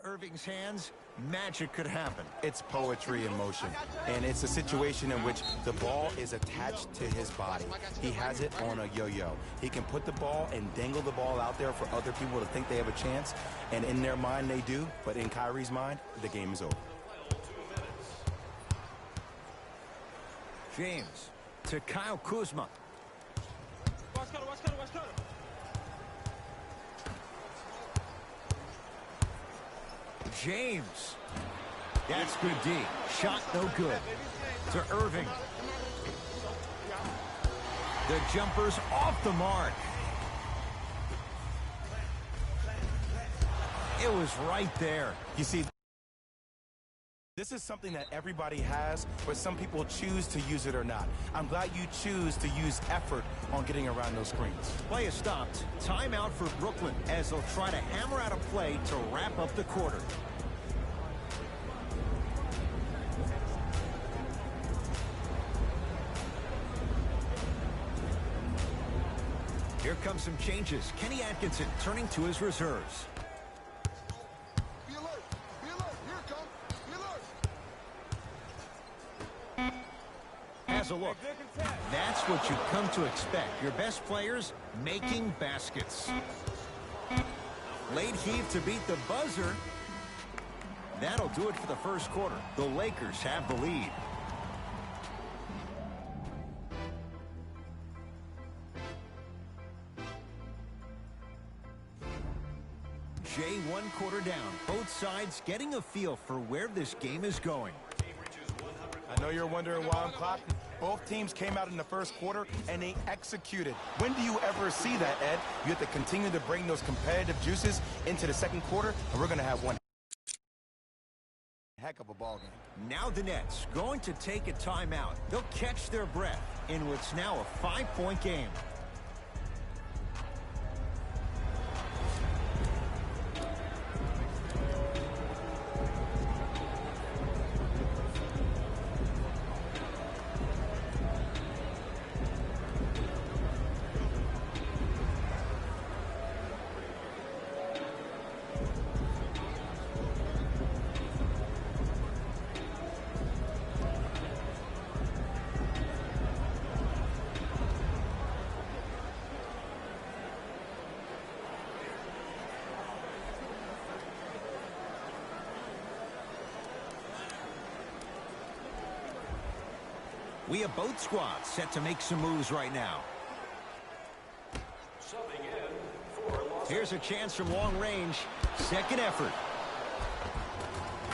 Irving's hands, magic could happen. It's poetry in motion, and it's a situation in which the ball is attached to his body. He has it on a yo-yo. He can put the ball and dangle the ball out there for other people to think they have a chance, and in their mind they do, but in Kyrie's mind, the game is over. James to Kyle Kuzma. James. That's good D. Shot no good. To Irving. The jumper's off the mark. It was right there. You see, this is something that everybody has, but some people choose to use it or not. I'm glad you choose to use effort on getting around those screens. Play is stopped. Timeout for Brooklyn as they'll try to hammer out a play to wrap up the quarter. Here comes some changes. Kenny Atkinson turning to his reserves. Be alert. Be alert. Here it comes. Be alert. Has a look. That's what you come to expect. Your best players making baskets. Late heave to beat the buzzer. That'll do it for the first quarter. The Lakers have the lead. Jay, one quarter down. Both sides getting a feel for where this game is going. I know you're wondering why I'm clapping. Both teams came out in the first quarter and they executed. When do you ever see that, Ed? You have to continue to bring those competitive juices into the second quarter, and we're going to have one heck of a ball game. Now the Nets going to take a timeout. They'll catch their breath in what's now a 5-point game. We have both squads set to make some moves right now. Here's a chance from long range. Second effort.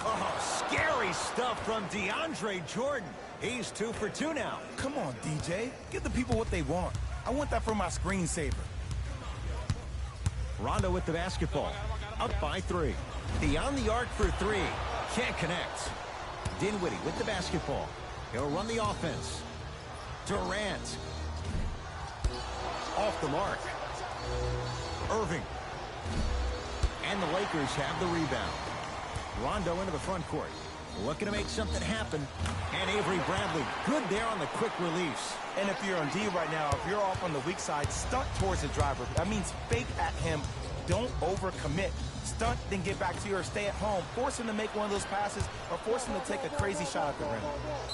Oh, scary stuff from DeAndre Jordan. He's 2 for 2 now. Come on, DJ. Give the people what they want. I want that for my screensaver. Rondo with the basketball. Up by 3. Beyond the arc for 3. Can't connect. Dinwiddie with the basketball. He'll run the offense. Durant. Off the mark. Irving. And the Lakers have the rebound. Rondo into the front court. Looking to make something happen. And Avery Bradley, good there on the quick release. And if you're on D right now, if you're off on the weak side, stunt towards the driver. That means fake at him. Don't overcommit. Stunt, then get back to your stay at home. Force him to make one of those passes or force him to take a crazy shot at the rim.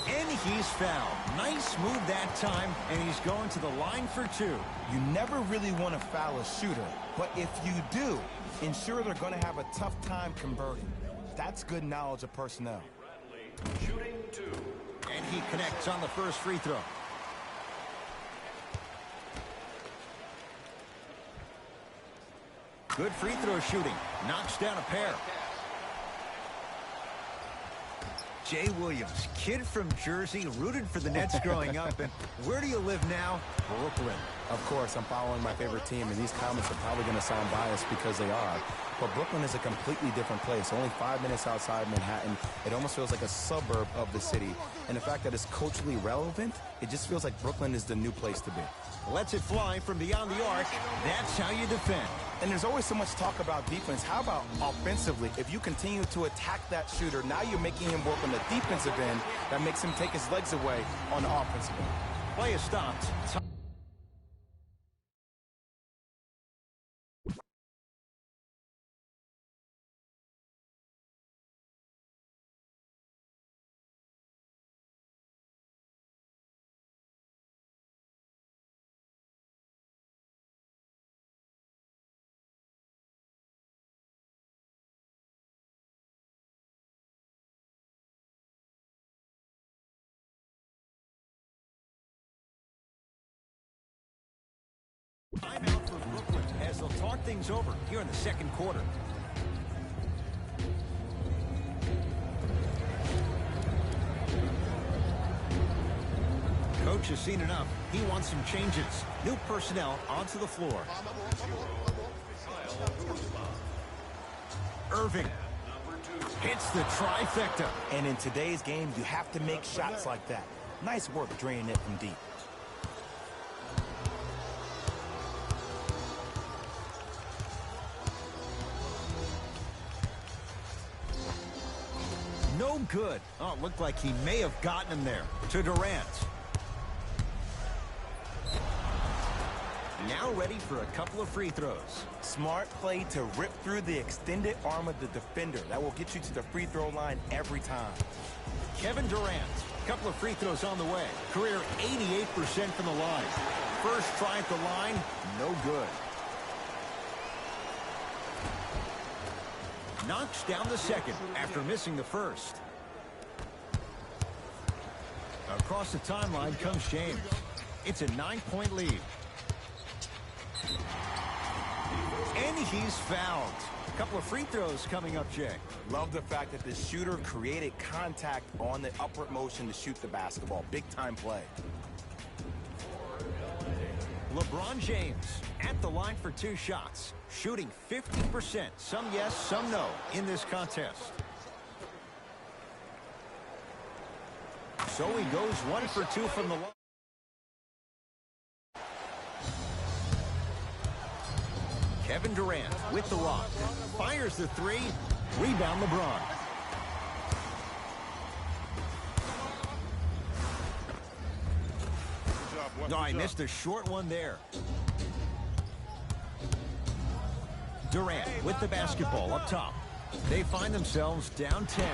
And he's fouled. Nice move that time, and he's going to the line for 2. You never really want to foul a shooter, but if you do, ensure they're going to have a tough time converting. That's good knowledge of personnel. Shooting 2. And he connects on the first free throw. Good free throw shooting. Knocks down a pair. Jay Williams, kid from Jersey, rooted for the Nets growing up. And where do you live now? Brooklyn. Of course, I'm following my favorite team, and these comments are probably going to sound biased because they are. But Brooklyn is a completely different place. Only 5 minutes outside Manhattan. It almost feels like a suburb of the city. And the fact that it's culturally relevant, it just feels like Brooklyn is the new place to be. Lets it fly from beyond the arc. That's how you defend. And there's always so much talk about defense. How about offensively? If you continue to attack that shooter, now you're making him work on the defensive end. That makes him take his legs away on the offensive end. Play is stopped. Timeout for Brooklyn as they'll talk things over here in the second quarter. Coach has seen enough. He wants some changes. New personnel onto the floor. Irving hits the trifecta. And in today's game, you have to make shots like that. Nice work draining it from deep. No good. Oh, it looked like he may have gotten him there. To Durant. Now ready for a couple of free throws. Smart play to rip through the extended arm of the defender. That will get you to the free throw line every time. Kevin Durant. A couple of free throws on the way. Career 88% from the line. First try at the line, no good. Knocks down the second after missing the first. Across the timeline comes James. It's a 9-point lead. And he's fouled. A couple of free throws coming up, Jay. Love the fact that the shooter created contact on the upward motion to shoot the basketball. Big time play. LeBron James at the line for 2 shots. Shooting 50%. Some yes, some no in this contest. So he goes 1 for 2 from the line. Kevin Durant with the rock. Fires the 3. Rebound LeBron. No, I missed a short one there. Durant with the basketball up top. They find themselves down 10.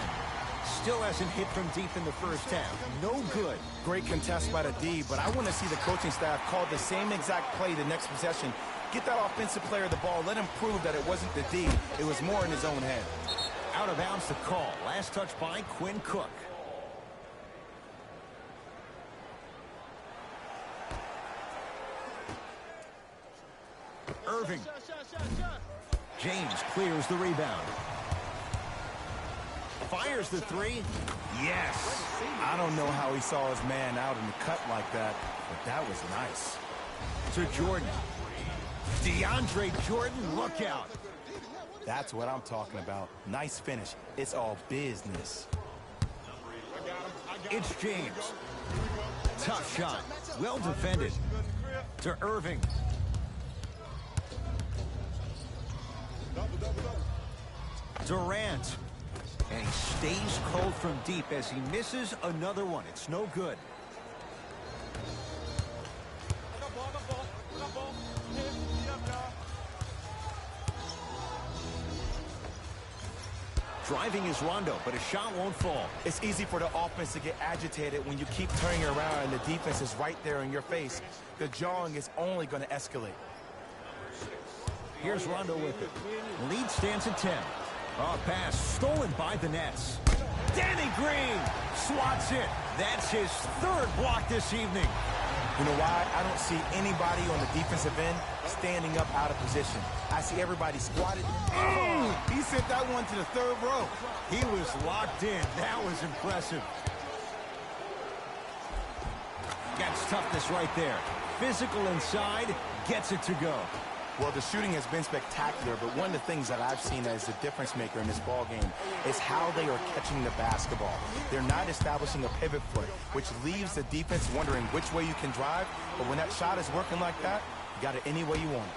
Still hasn't hit from deep in the first half. No good. Great contest by the D, but I want to see the coaching staff call the same exact play the next possession. Get that offensive player the ball. Let him prove that it wasn't the D. It was more in his own head. Out of bounds the call. Last touch by Quinn Cook. Irving. James clears the rebound. Fires the 3. Yes. I don't know how he saw his man out in the cut like that, but that was nice. To Jordan. DeAndre Jordan, look out. That's what I'm talking about. Nice finish. It's all business. It's James. Tough shot. Well defended. To Irving. Durant. And he stays cold from deep as he misses another one. It's no good. Driving is Rondo, but his shot won't fall. It's easy for the offense to get agitated when you keep turning around and the defense is right there in your face. The jawing is only going to escalate. Here's Rondo with it. Lead stands at 10. Oh, pass stolen by the Nets. Danny Green swats it. That's his 3rd block this evening. You know why? I don't see anybody on the defensive end standing up out of position. I see everybody squatted. Oh, he sent that one to the 3rd row. He was locked in. That was impressive. That's toughness right there. Physical inside, gets it to go. Well, the shooting has been spectacular, but one of the things that I've seen as the difference maker in this ball game is how they are catching the basketball. They're not establishing a pivot foot, which leaves the defense wondering which way you can drive, but when that shot is working like that, you got it any way you want it.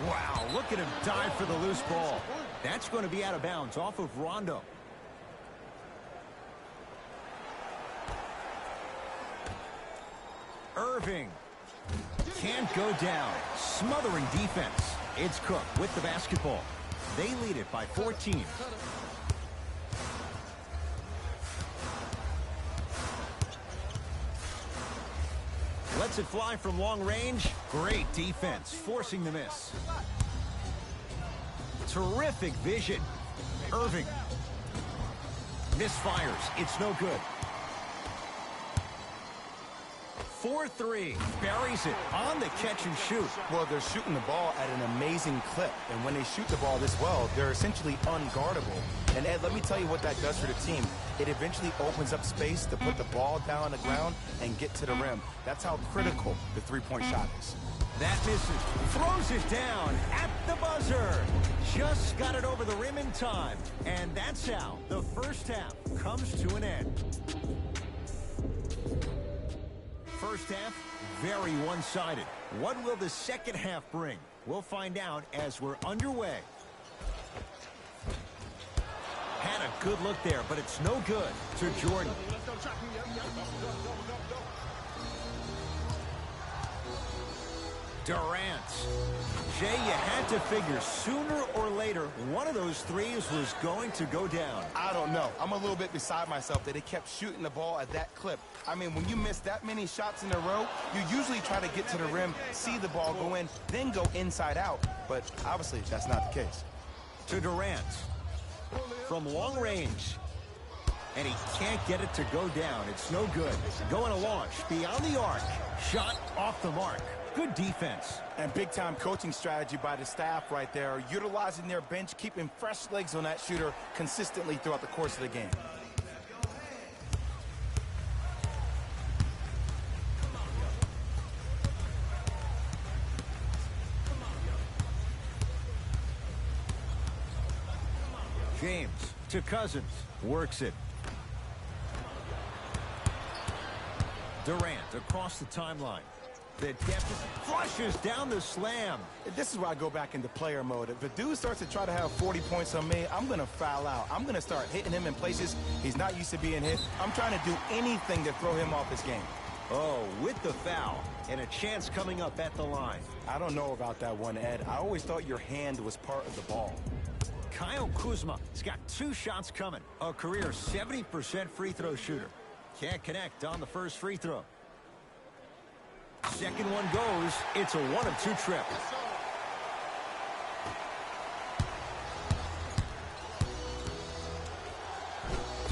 Wow, look at him dive for the loose ball. That's going to be out of bounds off of Rondo. Irving can't go down. Smothering defense. It's Cook with the basketball. They lead it by 14. Lets it fly from long range. Great defense, forcing the miss. Terrific vision. Irving misfires. It's no good. 4-3. Buries it on the catch and shoot. Well, they're shooting the ball at an amazing clip. And when they shoot the ball this well, they're essentially unguardable. And, Ed, let me tell you what that does for the team. It eventually opens up space to put the ball down on the ground and get to the rim. That's how critical the three-point shot is. That misses. Throws it down at the buzzer. Just got it over the rim in time. And that's how the first half comes to an end. First half, very one-sided. What will the second half bring? We'll find out as we're underway. Had a good look there, but it's no good to Jordan. Durant. Jay, you had to figure sooner or later one of those threes was going to go down. I don't know. I'm a little bit beside myself that they kept shooting the ball at that clip. I mean, when you miss that many shots in a row, you usually try to get to the rim, see the ball go in, then go inside out. But obviously, that's not the case. To Durant. From long range. And he can't get it to go down. It's no good. Going to launch beyond the arc. Shot off the mark. Good defense. And big-time coaching strategy by the staff right there, utilizing their bench, keeping fresh legs on that shooter consistently throughout the course of the game. James to Cousins. Works it. Durant across the timeline. The deficit flushes down the slam. This is where I go back into player mode. If a dude starts to try to have 40 points on me, I'm going to foul out. I'm going to start hitting him in places he's not used to being hit. I'm trying to do anything to throw him off his game. Oh, with the foul. And a chance coming up at the line. I don't know about that one, Ed. I always thought your hand was part of the ball. Kyle Kuzma has got 2 shots coming. A career 70% free throw shooter. Can't connect on the first free throw. Second one goes. It's a 1-of-2 trip.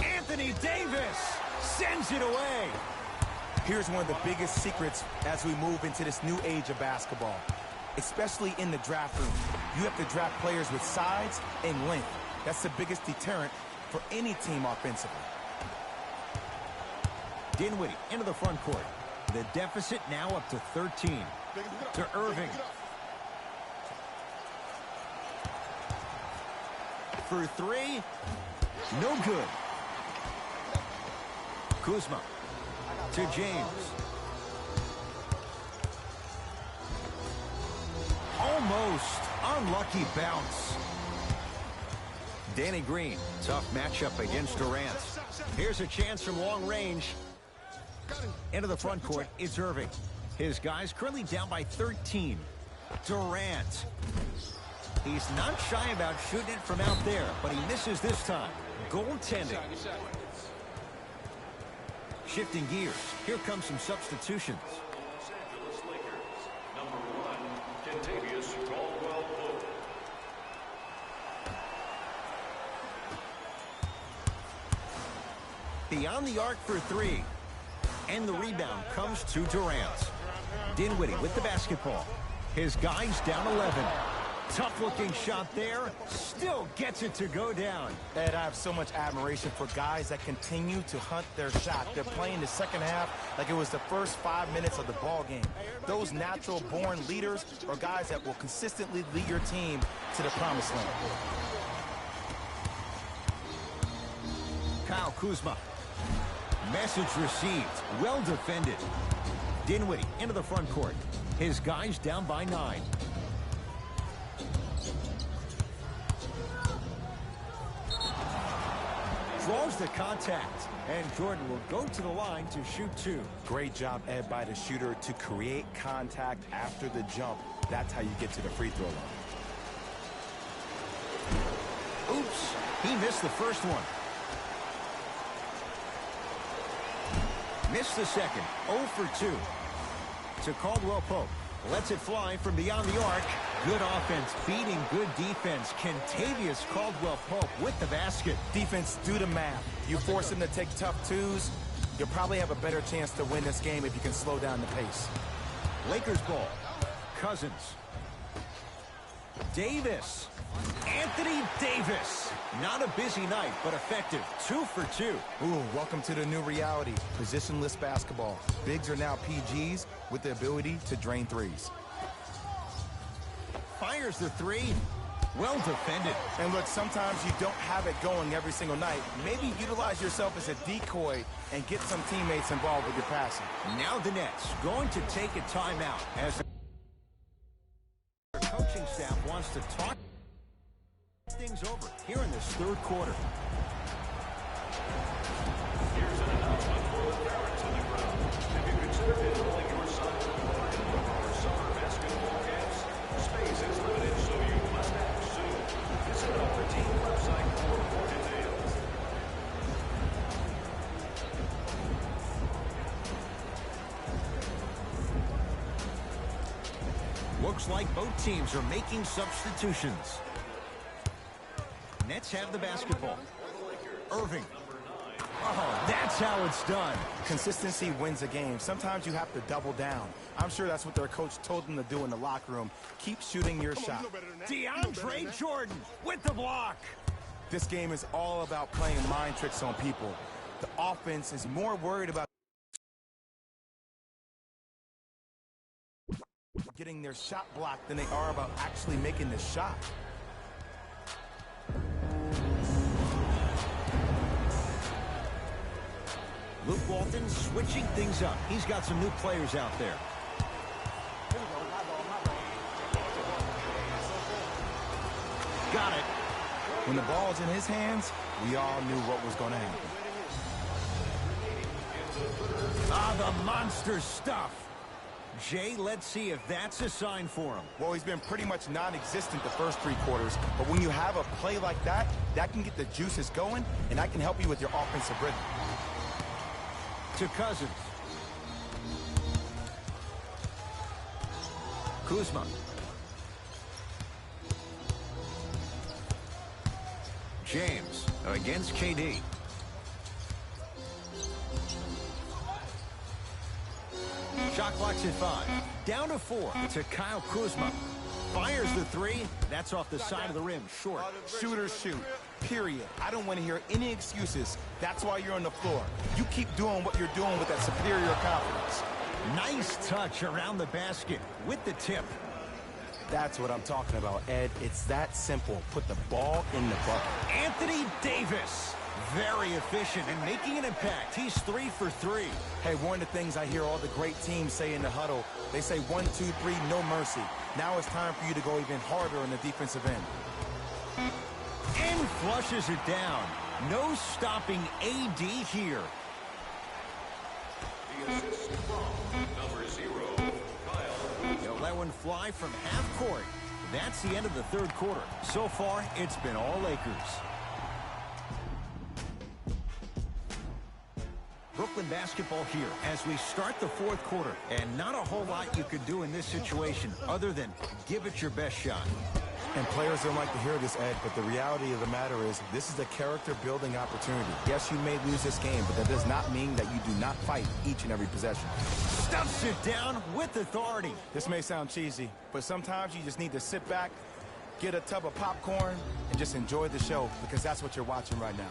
Anthony Davis sends it away. Here's one of the biggest secrets as we move into this new age of basketball, especially in the draft room. You have to draft players with size and length. That's the biggest deterrent for any team offensively. Dinwiddie into the front court. The deficit now up to 13. To Irving. For 3. No good. Kuzma. To James. Almost. Unlucky bounce. Danny Green. Tough matchup against Durant. Here's a chance from long range. Into the front court, it's Irving. His guys currently down by 13. Durant. He's not shy about shooting it from out there, but he misses this time. Goaltending. Shifting gears. Here comes some substitutions. Los Angeles Lakers. Number 1, Kentavious Caldwell-Pope. Beyond the arc for 3. And the rebound comes to Durant. Dinwiddie with the basketball. His guys down 11. Tough-looking shot there. Still gets it to go down. Ed, I have so much admiration for guys that continue to hunt their shot. They're playing the second half like it was the first 5 minutes of the ball game. Those natural-born leaders are guys that will consistently lead your team to the promised land. Kyle Kuzma. Message received. Well defended. Dinwiddie into the front court. His guys down by 9. Draws the contact. And Jordan will go to the line to shoot 2. Great job, Ed, by the shooter to create contact after the jump. That's how you get to the free throw line. Oops. He missed the first one. Missed the second. 0 for 2. To Caldwell-Pope. Lets it fly from beyond the arc. Good offense beating good defense. Kentavious Caldwell-Pope with the basket. Defense, do the math. You force him to take tough twos. you'll probably have a better chance to win this game if you can slow down the pace. Lakers ball. Cousins. Davis. Anthony Davis. Not a busy night, but effective. 2 for 2. Ooh, welcome to the new reality. Positionless basketball. Bigs are now PGs with the ability to drain threes. Fires the three. Well defended. And look, sometimes you don't have it going every single night. Maybe utilize yourself as a decoy and get some teammates involved with your passing. Now the Nets going to take a timeout as the coaching staff wants to talk things over here in this third quarter. Here's an announcement for the parents in the crowd. Have you considered enrolling your son in one of our summer basketball camps? Space is limited, so you must act soon. Visit our team website for more details. Looks like both teams are making substitutions. Nets have the basketball. Irving. Oh, that's how it's done. Consistency wins a game. Sometimes you have to double down. I'm sure that's what their coach told them to do in the locker room. Keep shooting your shot. DeAndre Jordan with the block. This game is all about playing mind tricks on people. The offense is more worried about getting their shot blocked than they are about actually making the shot. Luke Walton switching things up. He's got some new players out there. Got it. When the ball's in his hands, we all knew what was going to happen. Ah, the monster stuff. Jay, let's see if that's a sign for him. Well, he's been pretty much non-existent the first 3 quarters, but when you have a play like that, that can get the juices going, and that can help you with your offensive rhythm. To Cousins. Kuzma. James against KD. Shot clock's at 5. Down to 4 to Kyle Kuzma. Fires the 3. That's off the side of the rim. Short. Shooters shoot. Period. I don't want to hear any excuses. That's why you're on the floor. You keep doing what you're doing with that superior confidence. Nice touch around the basket with the tip. That's what I'm talking about, Ed. It's that simple. Put the ball in the bucket. Anthony Davis. Very efficient and making an impact. He's 3 for 3. Hey, one of the things I hear all the great teams say in the huddle, they say 1, 2, 3, no mercy. Now it's time for you to go even harder on the defensive end. And flushes it down. No stopping AD here. The assist from number 0, Kyle. They'll let one fly from half court. That's the end of the third quarter. So far, it's been all Lakers. Brooklyn basketball here as we start the fourth quarter. And not a whole lot you could do in this situation other than give it your best shot. And players don't like to hear this, Ed, but the reality of the matter is this is a character-building opportunity. Yes, you may lose this game, but that does not mean that you do not fight each and every possession. Stuffs it down with authority. This may sound cheesy, but sometimes you just need to sit back, get a tub of popcorn, and just enjoy the show because that's what you're watching right now.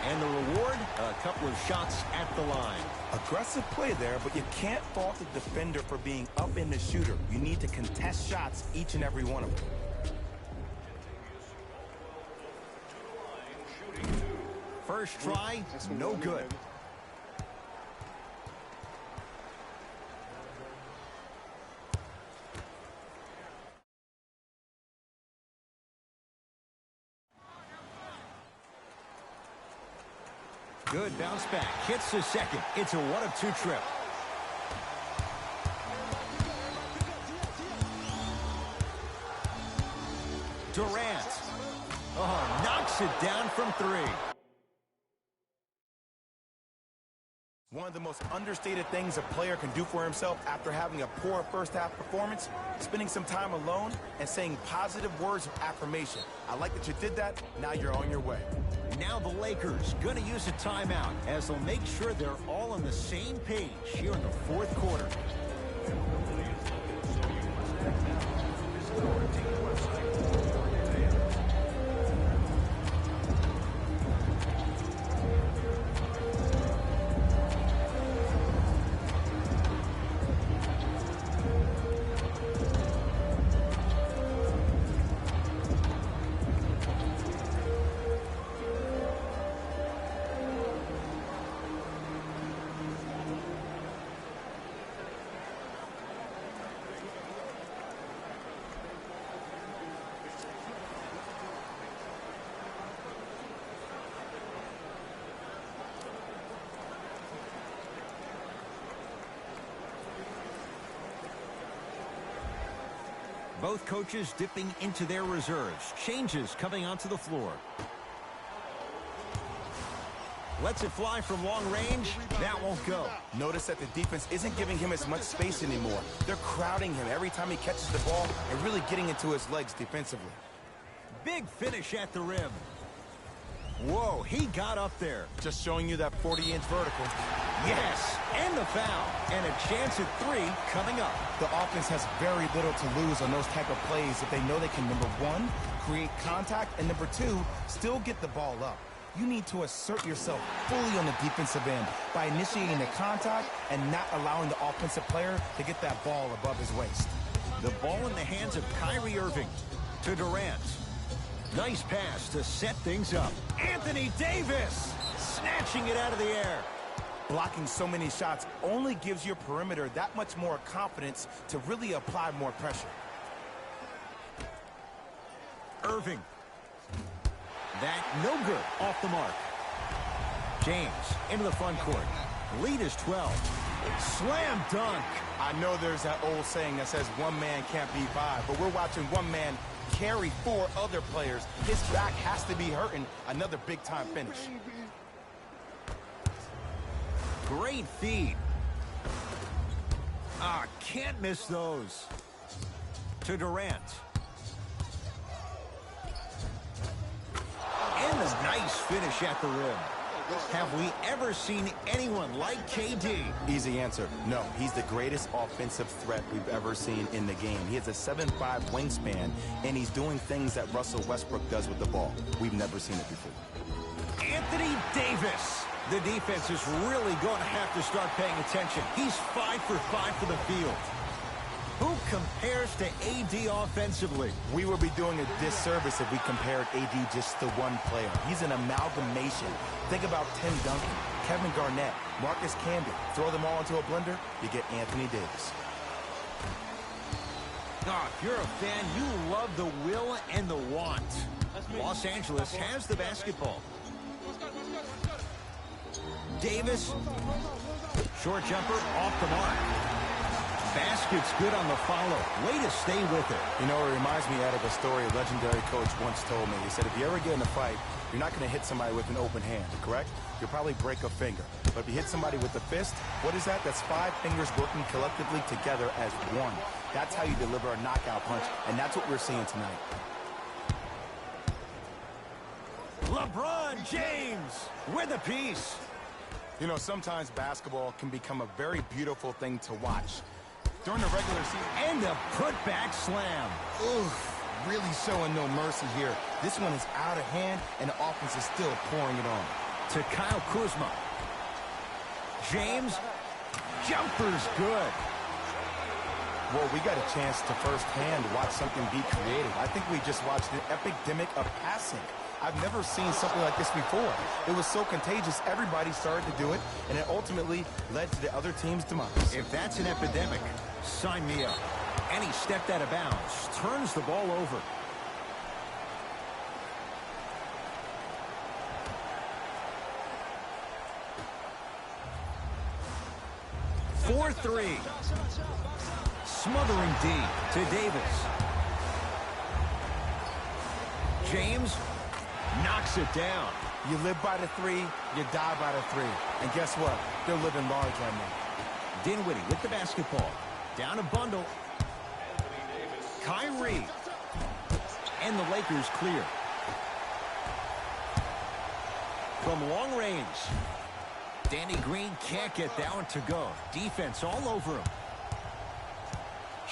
And the reward, a couple of shots at the line. Aggressive play there, but you can't fault the defender for being up in the shooter. You need to contest shots, each and every one of them. First try, no good. Good bounce back. Hits the second. It's a 1-of-2 trip. Durant. Oh, knocks it down from 3. One of the most understated things a player can do for himself after having a poor first-half performance, spending some time alone and saying positive words of affirmation. I like that you did that. Now you're on your way. Now the Lakers going to use a timeout as they'll make sure they're all on the same page here in the fourth quarter. Both coaches dipping into their reserves. Changes coming onto the floor. Lets it fly from long range. That won't go. Notice that the defense isn't giving him as much space anymore. They're crowding him every time he catches the ball and really getting into his legs defensively. Big finish at the rim. Whoa, he got up there. Just showing you that 40-inch vertical. Yes, and the foul. And a chance at three coming up. The offense has very little to lose on those type of plays if they know they can, number one, create contact, and number two, still get the ball up. You need to assert yourself fully on the defensive end by initiating the contact and not allowing the offensive player to get that ball above his waist. The ball in the hands of Kyrie Irving to Durant. Nice pass to set things up. Anthony Davis snatching it out of the air. Blocking so many shots only gives your perimeter that much more confidence to really apply more pressure. Irving. That no good. Off the mark. James into the front court. Lead is 12. Slam dunk. I know there's that old saying that says one man can't beat five, but we're watching one man carry four other players. His back has to be hurting. Another big-time finish. Great feed. Can't miss those. To Durant. And a nice finish at the rim. Have we ever seen anyone like KD? Easy answer. No, he's the greatest offensive threat we've ever seen in the game. He has a 7'5" wingspan, and he's doing things that Russell Westbrook does with the ball. We've never seen it before. Anthony Davis. The defense is really going to have to start paying attention. He's 5 for 5 for the field. Who compares to AD offensively? We would be doing a disservice if we compared AD just to one player. He's an amalgamation. Think about Tim Duncan, Kevin Garnett, Marcus Camby. Throw them all into a blender, you get Anthony Davis. If you're a fan, you love the will and the want. Los Angeles has the basketball. Davis, short jumper off the mark. Basket's good on the follow. Way to stay with it. You know, it reminds me of a story a legendary coach once told me. He said, if you ever get in a fight, you're not going to hit somebody with an open hand, correct? You'll probably break a finger. But if you hit somebody with a fist, what is that? That's 5 fingers working collectively together as one. That's how you deliver a knockout punch, and that's what we're seeing tonight. LeBron James with a piece. You know, sometimes basketball can become a very beautiful thing to watch. During the regular season. And a putback slam. Oof, really showing no mercy here. This one is out of hand, and the offense is still pouring it on. To Kyle Kuzma. James, jumper's good. Well, we got a chance to firsthand watch something be creative. I think we just watched an epidemic of passing. I've never seen something like this before. It was so contagious, everybody started to do it, and it ultimately led to the other team's demise. If that's an epidemic, sign me up. And he stepped out of bounds, turns the ball over. For three. Smothering D to Davis. James Knocks it down. You live by the three, you die by the three. And guess what? They're living large right now. Dinwiddie with the basketball. Down a bundle. Kyrie. And the Lakers clear. From long range. Danny Green can't get that one to go. Defense all over him.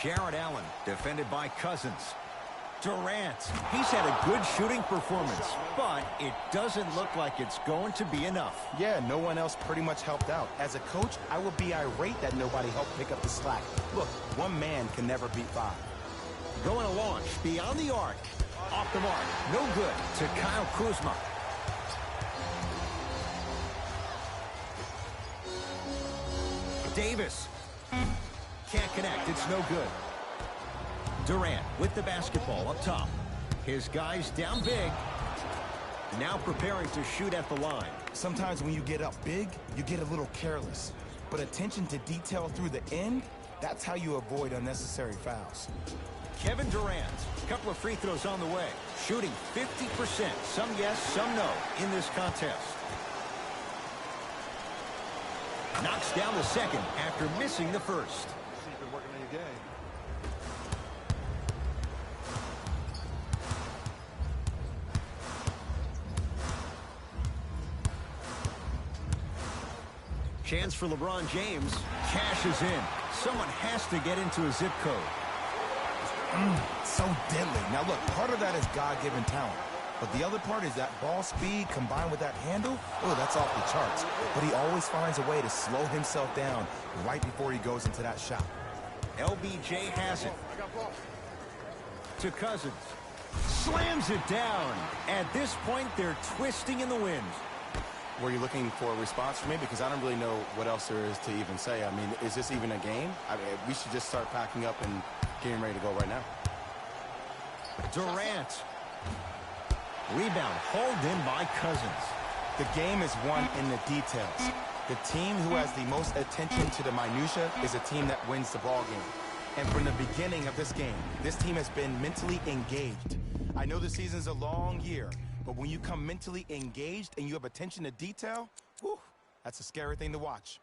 Jared Allen defended by Cousins. Durant. He's had a good shooting performance, but it doesn't look like it's going to be enough. Yeah, no one else pretty much helped out. As a coach, I would be irate that nobody helped pick up the slack. Look, one man can never beat five. Going to launch beyond the arc. Off the mark. No good to Kyle Kuzma. Davis. Can't connect. It's no good. Durant with the basketball up top. His guys down big. Now preparing to shoot at the line. Sometimes when you get up big, you get a little careless. But attention to detail through the end, that's how you avoid unnecessary fouls. Kevin Durant. A couple of free throws on the way. Shooting 50%. Some yes, some no in this contest. Knocks down the second after missing the first. You've been working on your game. Chance for LeBron James. Cashes in. Someone has to get into a zip code. So deadly. Now look, part of that is God-given talent. But the other part is that ball speed combined with that handle. Oh, that's off the charts. But he always finds a way to slow himself down right before he goes into that shot. LBJ has it. To Cousins. Slams it down. At this point, they're twisting in the wind. Were you looking for a response from me? Because I don't really know what else there is to even say. I mean, is this even a game? I mean, we should just start packing up and getting ready to go right now. Durant. Rebound hauled in by Cousins. The game is won in the details. The team who has the most attention to the minutia is a team that wins the ball game. And from the beginning of this game, this team has been mentally engaged. I know the season's a long year, but when you come mentally engaged and you have attention to detail, whew, that's a scary thing to watch.